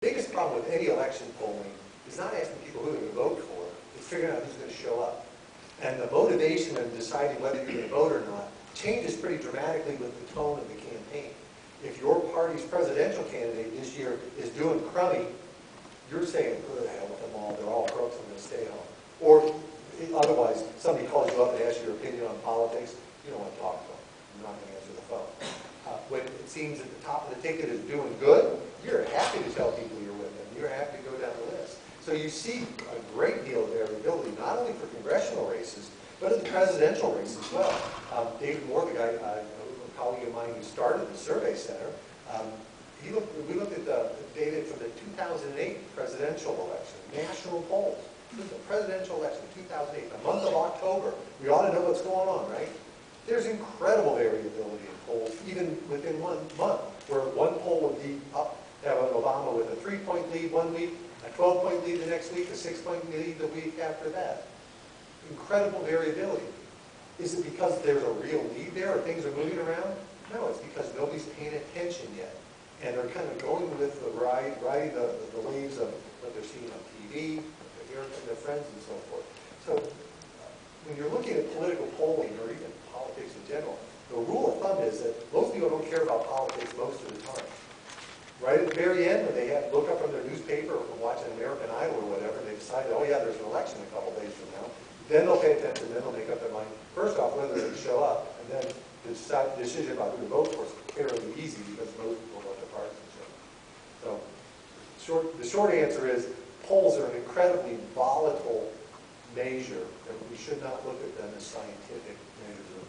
biggest problem with any election polling is not asking people who they're going to vote for. It's figuring out who's going to show up. And the motivation of deciding whether you're going to vote or not changes pretty dramatically with the tone of the campaign. If your party's presidential candidate this year is doing crummy, you're saying, "Who the hell with them all? They're all crooks. I'm going to stay home." Or otherwise, somebody calls you up and asks your opinion on politics. You don't want to talk to them. You're not going to answer the phone. When it seems at the top of the ticket is doing good, you're happy to tell people you're with them. You're happy to go down the list. So you see a great deal of variability, not only for congressional races, but in the presidential race as well. David Moore, the guy, a colleague of mine who started the Survey Center, we looked at the data for the 2008 presidential election, national polls. This is the presidential election, 2008, the month of October. We ought to know what's going on, right? There's incredible variability in polls, even within 1 month, where one poll would be up, have an Obama with a 3-point lead one week, a 12-point lead the next week, a 6-point lead the week after that. Incredible variability. Is it because there's a real lead there or things are moving around? No, it's because nobody's paying attention yet. And they're kind of going with the riding the waves of what they're seeing on TV, what they're hearing from their friends and so forth. So when you're looking at political polling or even politics in general, the rule of thumb is that most people don't care about politics most of the time. Right at the very end, when they look up from their newspaper or from watching American Idol or whatever, and they decide, oh yeah, there's an election a couple days from now, then they'll pay attention, then they'll make up their mind, first off, whether they show up, and then the decision about who to vote for is fairly easy because most people vote their partisanship. So the short answer is polls are an incredibly volatile measure, and we should not look at them as scientific measures of